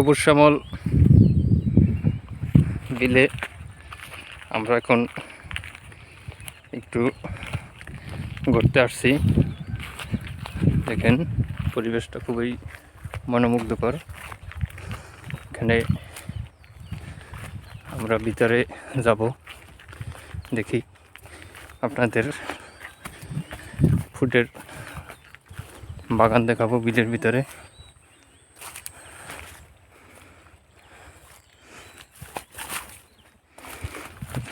সবুজ শ্যামল বিলে আমরা এখন একটু ঘুরতে আসছি। দেখেন পরিবেশটা খুবই মনোমুগ্ধকর। এখানে আমরা ভিতরে যাব, দেখি আপনাদের ফুটের বাগান দেখাবো বিলের ভিতরে।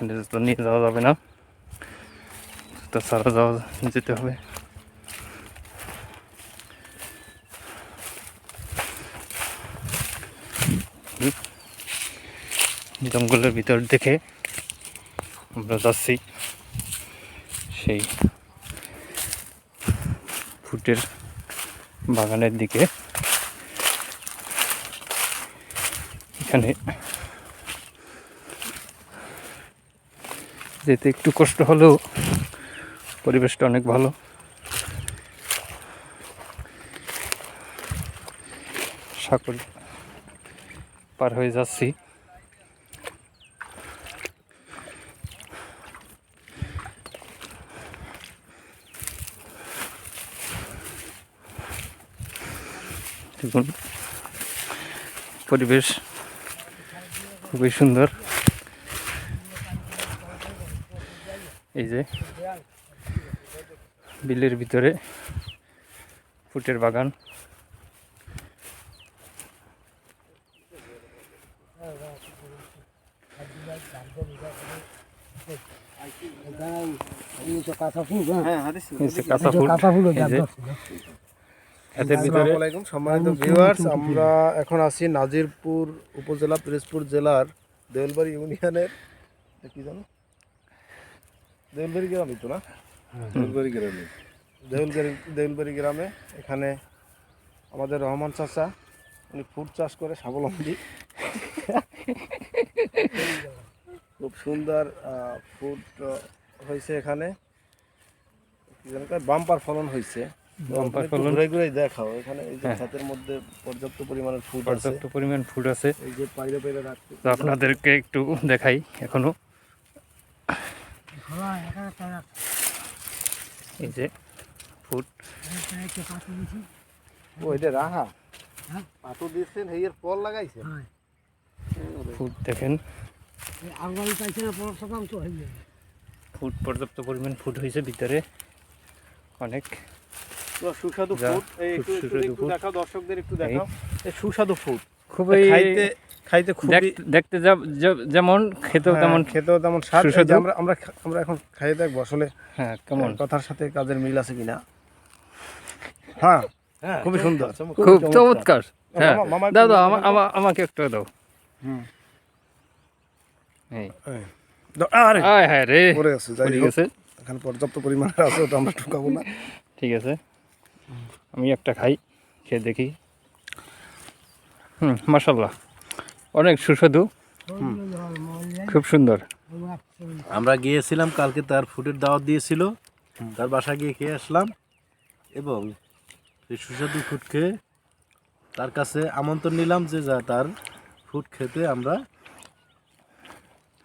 এখানে তো নিয়ে যাওয়া যাবে না, তাছাড়া যেতে হবে। জঙ্গলের ভিতর দেখে আমরা যাচ্ছি সেই ফুটের বাগানের দিকে। এখানে যেতে একটু কষ্ট হলেও পরিবেশটা অনেক ভালো। সাঁকর পার হয়ে যাচ্ছি। দেখুন পরিবেশ খুবই সুন্দর। এই যে বিলের ভিতরে ফুটের বাগান। সম্মানিত ভিউয়ার্স, আমরা এখন আছি নাজিরপুর উপজেলা পিরোজপুর জেলার দেউলবাড়ি ইউনিয়নের কি জানো দেউলবাড়ি গ্রামই তো না? দেউলবাড়ি গ্রামে। এখানে আমাদের রহমান চাচা, উনি ফুড চাষ করে স্বাবলম্বী। খুব সুন্দর ফুড হয়েছে এখানে। বাম্পার ফলন হয়েছে। ঘুরে ঘুরে দেখাও এখানে এই যে ক্ষেতের মধ্যে পর্যাপ্ত পরিমাণের ফুড আছে। এই যে পাইরে পাইরে রাখতে আপনাদেরকে একটু দেখাই। এখনো এই যে ফুড ওইটা রাহা পাতো দিয়েছেন, হেয়ের ফল লাগাইছে। ফুড দেখেন, ফুড পর্যাপ্ত পরিমাণ ফুড হয়েছে ভিতরে, অনেক সুস্বাদু ফুড। একটু দেখাও দর্শকদের, একটু দেখাও এই সুস্বাদু ফুড। খুবই খাইতে খুবই দেখতে যেমন খেতেও তেমন স্বাদ। আমরা এখন খাইয়ে দেখবো আসলে হ্যাঁ কেমন কথার সাথে কাজের মিল আছে কিনা। হ্যাঁ খুবই সুন্দর, খুব চমৎকার। হ্যাঁ দাও দাও আমাকে একটু দাও। এখানে পর্যাপ্ত পরিমাণে আছে, ওটা আমরা ঠকাবো না। ঠিক আছে, আমি একটা খাই, খেয়ে দেখি। মাশাআল্লাহ, অনেক সুস্বাদু, খুব সুন্দর। আমরা গিয়েছিলাম কালকে, তার ফুডের দাওয়াত দিয়েছিল, তার বাসায় গিয়ে খেয়ে আসলাম এবং সেই সুস্বাদু ফুড খেয়ে তার কাছে আমন্ত্রণ নিলাম যে যা তার ফুড খেতে আমরা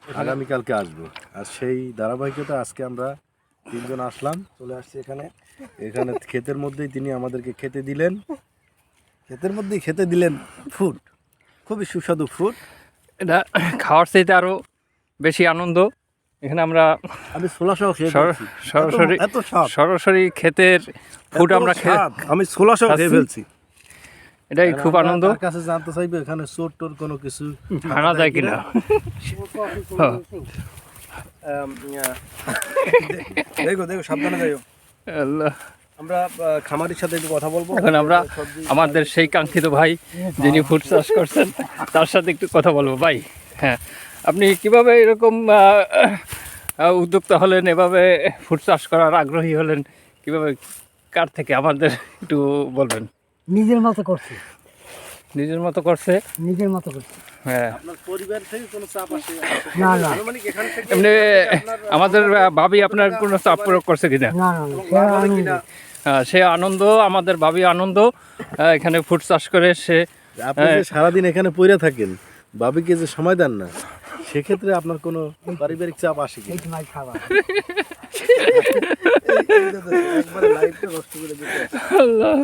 আগামীকালকে আসবো। আর সেই ধারাবাহিকতা আজকে আমরা তিনজন চলে আসছি এখানে ক্ষেতের মধ্যেই তিনি আমাদেরকে খেতে দিলেন ফুড, খুবই সুস্বাদু ফুড। এটা খাওয়ার চাইতে আরও বেশি আনন্দ। এখানে আমরা সরাসরি ক্ষেতের ফুড আমরা আমি ছোলা সহ খেয়ে ফেলছি। এটাই খুব আনন্দ। কাছে জানতে চাইবে এখানে চোর টোর কোনো কিছু আনা যায় কিনা। দেখো সাবধানে যাইও। আমরা খামারির সাথে একটু কথা বলবো। এখন আমরা আমাদের সেই কাঙ্ক্ষিত ভাই যিনি ফুড চাষ করছেন তার সাথে একটু কথা বলবো। ভাই, হ্যাঁ, আপনি কিভাবে এরকম উদ্যোক্তা হলেন, এভাবে ফুড চাষ করার আগ্রহী হলেন কিভাবে, কার থেকে, আমাদের একটু বলবেন। নিজের মতো করছে। হ্যাঁ, আপনার পরিবার থেকে কোনো চাপ আসে না? এমনি আমাদের ভাবি আপনার কোনো চাপ প্রয়োগ করছে কিনা? না, সে আনন্দ, আমাদের ভাবি আনন্দ এখানে ফুড চাষ করে সে আপনি যে সারাদিন এখানে পড়ে থাকেন, ভাবিকে যে সময় দেন না, সেক্ষেত্রে আপনার কোনো পারিবারিক চাপ আসে কি? একবারে লাইফটা নষ্ট করে দিতে আল্লাহ